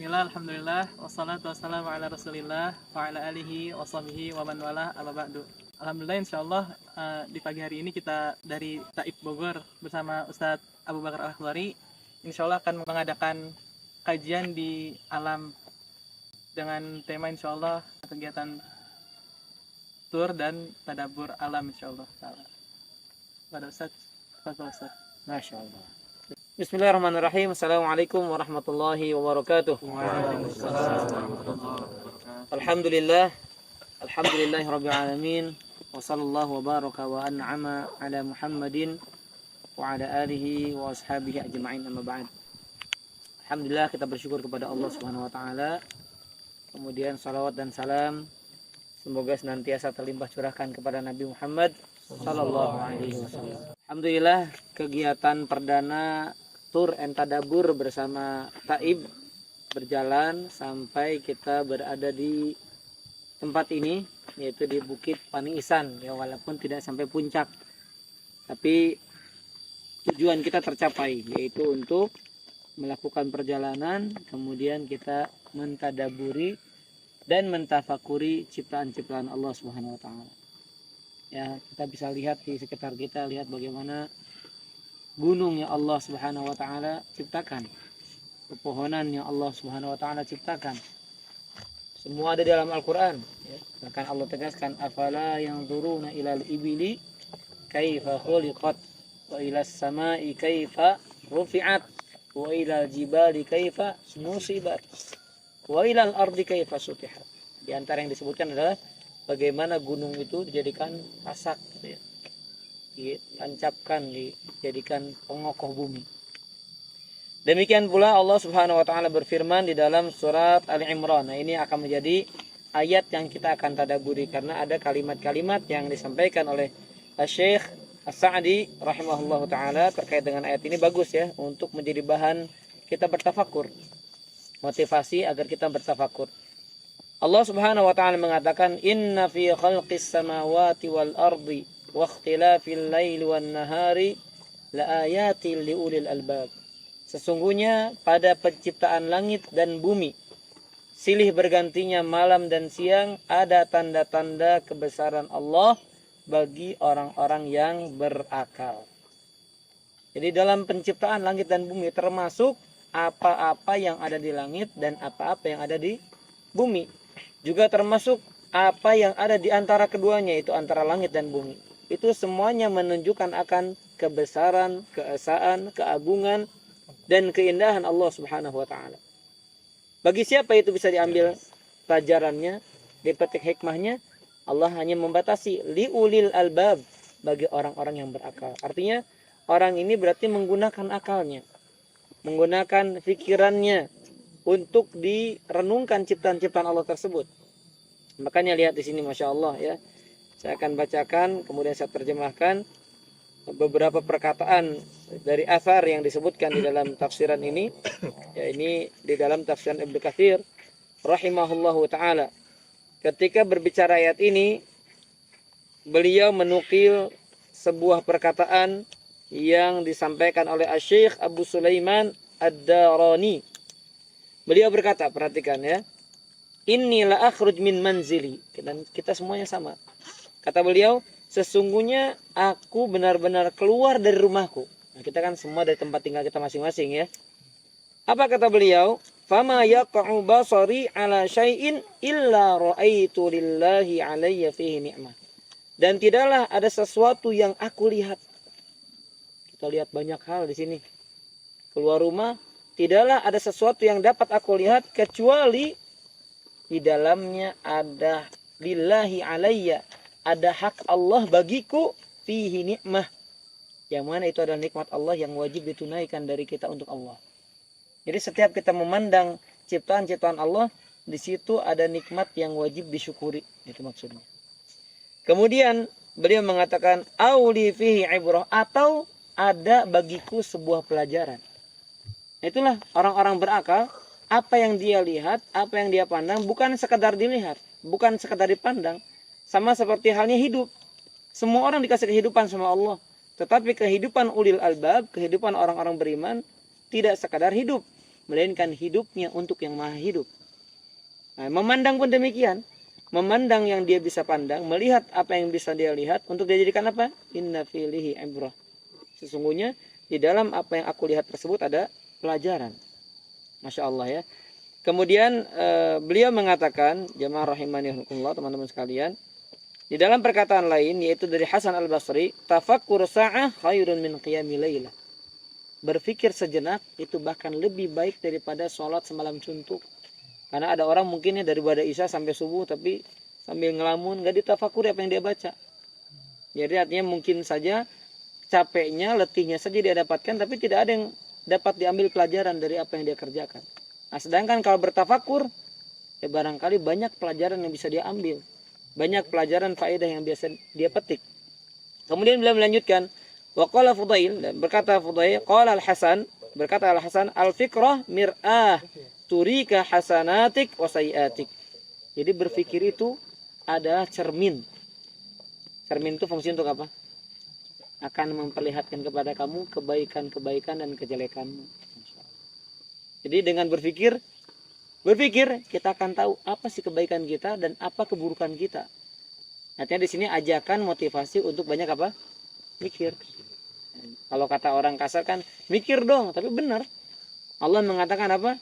Bismillah, alhamdulillah, wassalatu wassalamu ala rasulillah, wa ala alihi, wa sahbihi, wa man wala, amma ba'du. Alhamdulillah, insyaallah di pagi hari ini kita dari Taib Bogor bersama Ustadz Abu Bakar Al-Akhdari insyaallah akan mengadakan kajian di alam dengan tema insyaallah kegiatan tur dan tadabbur alam insyaallah. Pada Ustadz, Fadhil Ustadz. Masya Allah. Bismillahirrahmanirrahim. Assalamualaikum warahmatullahi wabarakatuh. Alhamdulillah. Alhamdulillahi rabbil alamin. Wa sallallahu wa baraka wa an'ama ala Muhammadin wa ala alihi wa ashabihi ajma'in, amma ba'd. Alhamdulillah, kita bersyukur kepada Allah Subhanahu wa taala. Kemudian salawat dan salam semoga senantiasa terlimpah curahkan kepada Nabi Muhammad sallallahu alaihi wasallam. Alhamdulillah, kegiatan perdana tur and tadabur bersama Taib berjalan sampai kita berada di tempat ini, yaitu di Bukit Paniisan, ya, walaupun tidak sampai puncak, tapi tujuan kita tercapai, yaitu untuk melakukan perjalanan, kemudian kita mentadaburi dan mentafakuri ciptaan-ciptaan Allah Subhanahu wa taala. Ya, kita bisa lihat di sekitar kita, lihat bagaimana gunung yang Allah Subhanahu wa taala ciptakan, pepohonan yang Allah Subhanahu wa taala ciptakan. Semua ada dalam Al-Qur'an, ya. Bahkan Allah tegaskan, afala yanzuruna ilal ibili kaifa khuliqat wa ilas samai kaifa rufi'at wa ilal jibali kaifa nusibat wa ilal ardi kaifa sutihat. Di antara yang disebutkan adalah bagaimana gunung itu dijadikan pasak, ya, ditancapkan, dijadikan pengokoh bumi. Demikian pula Allah Subhanahu wa taala berfirman di dalam surat Ali Imran. Nah, ini akan menjadi ayat yang kita akan tadaburi karena ada kalimat-kalimat yang disampaikan oleh Syekh As-Sa'di rahimahullahu taala terkait dengan ayat ini, bagus ya untuk menjadi bahan kita bertafakur, motivasi agar kita bertafakur. Allah Subhanahu wa taala mengatakan, inna fi khalqis samawati wal ardi wa ikhtilafil laili wan nahari la ayatin liulil albab. Sesungguhnya pada penciptaan langit dan bumi, silih bergantinya malam dan siang, ada tanda-tanda kebesaran Allah bagi orang-orang yang berakal. Jadi dalam penciptaan langit dan bumi termasuk apa-apa yang ada di langit dan apa-apa yang ada di bumi. Juga termasuk apa yang ada di antara keduanya, itu antara langit dan bumi. Itu semuanya menunjukkan akan kebesaran, keesaan, keagungan, dan keindahan Allah Subhanahu wa taala. Bagi siapa itu bisa diambil pelajarannya, dipetik hikmahnya? Allah hanya membatasi liulil albab, bagi orang-orang yang berakal. Artinya orang ini berarti menggunakan akalnya, menggunakan pikirannya untuk direnungkan ciptaan-ciptaan Allah tersebut. Makanya lihat di sini, masya Allah ya. Saya akan bacakan, kemudian saya terjemahkan beberapa perkataan dari athar yang disebutkan di dalam tafsiran ini. Ya, ini di dalam tafsiran Ibnu Katsir rahimahullahu taala. Ketika berbicara ayat ini, beliau menukil sebuah perkataan yang disampaikan oleh Syekh Abu Sulaiman Ad-Darani. Beliau berkata, perhatikan ya, inni la akhruj min manzili, dan kita semuanya sama. Kata beliau, sesungguhnya aku benar-benar keluar dari rumahku. Nah, kita kan semua dari tempat tinggal kita masing-masing ya. Apa kata beliau? Fama yaqa'u basari ala syai'in illa ra'aitu lillahi alayya fihi ni'mah. Dan tidaklah ada sesuatu yang aku lihat. Kita lihat banyak hal di sini. Keluar rumah, tidaklah ada sesuatu yang dapat aku lihat kecuali di dalamnya ada lillahi alayya, ada hak Allah bagiku, fihi nikmah, yang mana itu adalah nikmat Allah yang wajib ditunaikan dari kita untuk Allah. Jadi setiap kita memandang ciptaan-ciptaan Allah, di situ ada nikmat yang wajib disyukuri, itu maksudnya. Kemudian beliau mengatakan auli fihi ibrah, atau ada bagiku sebuah pelajaran. Itulah orang-orang berakal. Apa yang dia lihat, apa yang dia pandang, bukan sekadar dilihat, bukan sekadar dipandang. Sama seperti halnya hidup. Semua orang dikasih kehidupan sama Allah. Tetapi kehidupan ulil albab, kehidupan orang-orang beriman, tidak sekadar hidup. melainkan hidupnya untuk yang maha hidup. Nah, memandang pun demikian. Memandang yang dia bisa pandang, melihat apa yang bisa dia lihat, untuk dia jadikan apa? Inna filihi ibrah. Sesungguhnya di dalam apa yang aku lihat tersebut ada pelajaran. Masya Allah ya. Kemudian beliau mengatakan, jamaah rahimani rahimakumullah, teman-teman sekalian, di dalam perkataan lain yaitu dari Hasan Al-Basri, tafakkur sa'ah khairun min qiyamil lailah. Berpikir sejenak itu bahkan lebih baik daripada sholat semalam suntuk. Karena ada orang mungkinnya dari pada isya sampai subuh tapi sambil ngelamun, nggak ditafakuri apa yang dia baca. Jadi artinya mungkin saja capeknya, letihnya saja dia dapatkan, tapi tidak ada yang dapat diambil pelajaran dari apa yang dia kerjakan. Nah, sedangkan kalau bertafakur, ya barangkali banyak pelajaran yang bisa dia ambil. Banyak pelajaran faedah yang biasa dia petik. Kemudian beliau melanjutkan, waqala Fudail, berkata Fudail, qala Al-Hasan, berkata Al-Hasan, al-fikrah mir'ah turika hasanatik wa sayiatik. Jadi berpikir itu adalah cermin. Cermin itu fungsi untuk apa? Akan memperlihatkan kepada kamu kebaikan-kebaikan dan kejelekanmu. Jadi dengan berpikir kita akan tahu apa sih kebaikan kita dan apa keburukan kita. Artinya di sini ajakan motivasi untuk banyak apa? Mikir. Kalau kata orang kasar kan mikir dong, tapi benar. Allah mengatakan apa?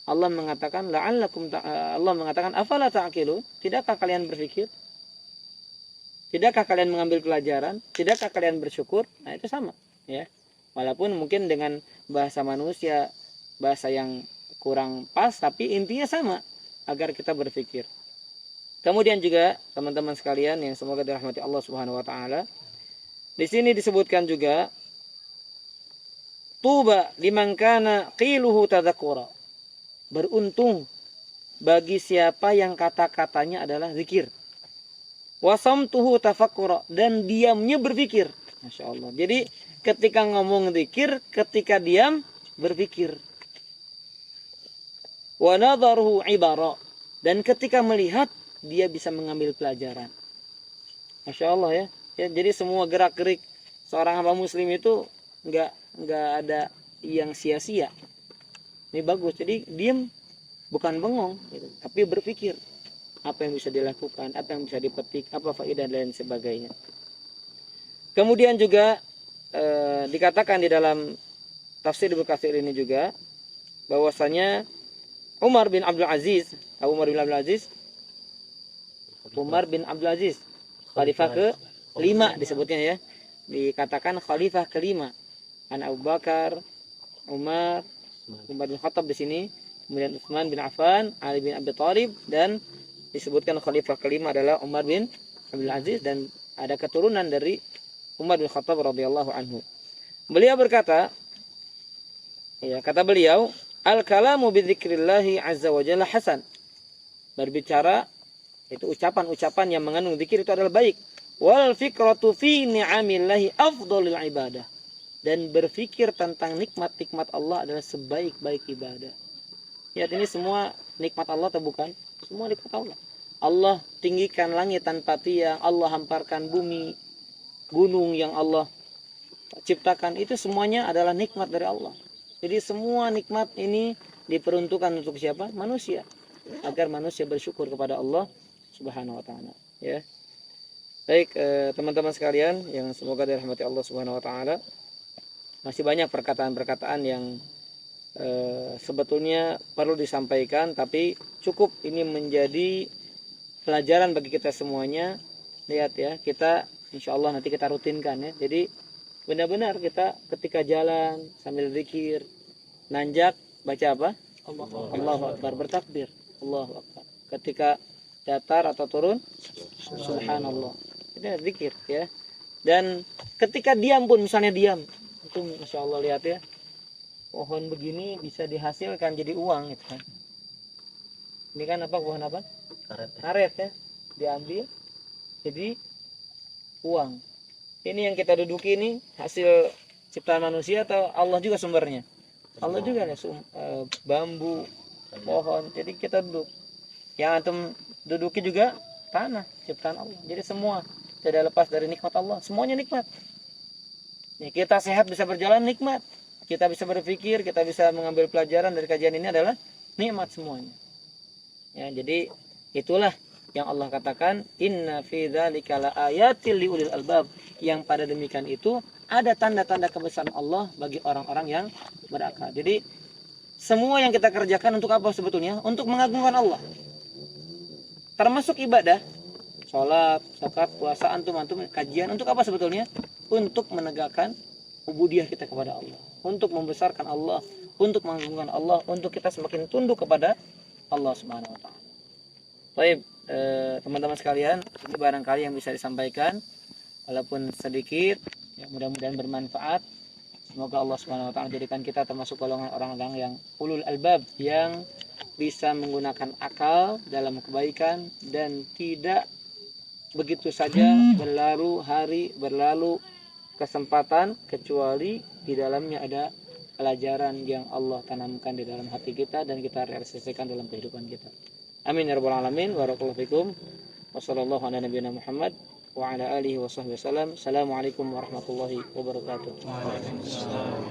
Allah mengatakan Allah mengatakan afala ta'qilun? Tidakkah kalian berpikir? Tidakkah kalian mengambil pelajaran? Tidakkah kalian bersyukur? Nah, itu sama, ya. Walaupun mungkin dengan bahasa manusia, bahasa yang kurang pas, tapi intinya sama, agar kita berpikir. Kemudian juga teman-teman sekalian yang semoga dirahmati Allah Subhanahu wa taala, di sini disebutkan juga tuba liman kana qiluhu tadzakkura. Beruntung bagi siapa yang kata-katanya adalah zikir. Wasamtuhu tafakkura, dan diamnya berpikir. Masya Allah. Jadi ketika ngomong zikir, ketika diam berpikir. Wa nadharuhu ibara, dan ketika melihat dia bisa mengambil pelajaran. Masya Allah ya. Jadi semua gerak-gerik seorang hamba muslim itu nggak ada yang sia-sia. Ini bagus. Jadi diam, bukan bengong, gitu, tapi berpikir apa yang bisa dilakukan, apa yang bisa dipetik, apa faedah dan sebagainya. Kemudian juga dikatakan di dalam tafsir Ibnu Katsir ini juga bahwasanya Umar bin Abdul Aziz, khalifah ke-5 disebutnya ya. Dikatakan khalifah ke-5. An Abu Bakar, Umar bin Khattab di sini, kemudian Utsman bin Affan, Ali bin Abi Thalib, dan disebutkan khalifah ke-5 adalah Umar bin Abdul Aziz, dan ada keturunan dari Umar bin Khattab radhiyallahu anhu. Beliau berkata, ya, kata beliau, al-kalamu bi dzikrillahi azza wa jalla hasan. Berbicara itu ucapan-ucapan yang mengandung zikir itu adalah baik. Wal fikratu fi ni'amillahi afdhalul ibadah. Dan berpikir tentang nikmat-nikmat Allah adalah sebaik-baik ibadah. Ya, ini semua nikmat Allah atau bukan? Semua nikmat Allah. Allah tinggikan langit tanpa tiang, Allah hamparkan bumi, gunung yang Allah ciptakan, itu semuanya adalah nikmat dari Allah. Jadi semua nikmat ini diperuntukkan untuk siapa? Manusia. Agar manusia bersyukur kepada Allah Subhanahu wa taala, ya. Baik, teman-teman sekalian yang semoga dirahmati Allah Subhanahu wa taala. Masih banyak perkataan-perkataan yang sebetulnya perlu disampaikan, tapi cukup ini menjadi pelajaran bagi kita semuanya. Lihat ya, kita insya Allah nanti kita rutinkan ya. Jadi benar-benar kita ketika jalan sambil zikir, nanjak baca apa? Allahu Akbar, bertakbir, Allahu Akbar. Ketika datar atau turun, Subhanallah. Itu zikir ya. Dan ketika diam pun, misalnya diam, itu masya Allah, lihat ya, pohon begini bisa dihasilkan jadi uang gitu kan. Ini kan apa, pohon apa? Karet ya, diambil jadi uang. Ini yang kita duduki ini hasil ciptaan manusia atau Allah juga sumbernya? Allah juga ya, bambu, pohon. Jadi kita duduk. Yang antum duduki juga tanah ciptaan Allah. Jadi semua tidak lepas dari nikmat Allah. Semuanya nikmat. Ya, kita sehat bisa berjalan nikmat. kita bisa berpikir, kita bisa mengambil pelajaran dari kajian ini adalah nikmat semuanya. Ya, jadi itulah yang Allah katakan inna fi dzalika laayatil liulil albab, yang pada demikian itu ada tanda-tanda kebesaran Allah bagi orang-orang yang berakal. Jadi semua yang kita kerjakan untuk apa sebetulnya? Untuk mengagungkan Allah. Termasuk ibadah, sholat, zakat, puasa, antum kajian untuk apa sebetulnya? Untuk menegakkan ubudiyah kita kepada Allah, untuk membesarkan Allah, untuk mengagungkan Allah, untuk kita semakin tunduk kepada Allah Subhanahu wa taala. Baik, teman-teman sekalian, ini barangkali yang bisa disampaikan walaupun sedikit, ya mudah-mudahan bermanfaat. Semoga Allah Subhanahu wa taala jadikan kita termasuk golongan orang-orang yang ulul albab, yang bisa menggunakan akal dalam kebaikan dan tidak begitu saja berlalu hari, berlalu kesempatan kecuali di dalamnya ada pelajaran yang Allah tanamkan di dalam hati kita dan kita realisasikan dalam kehidupan kita. Amin ya rabbal alamin. Barakallahu fikum. Wassallallahu ala nabiyina Muhammad wa ala alihi washabbihi wasallam. Assalamualaikum warahmatullahi wabarakatuh. Waalaikumsalam.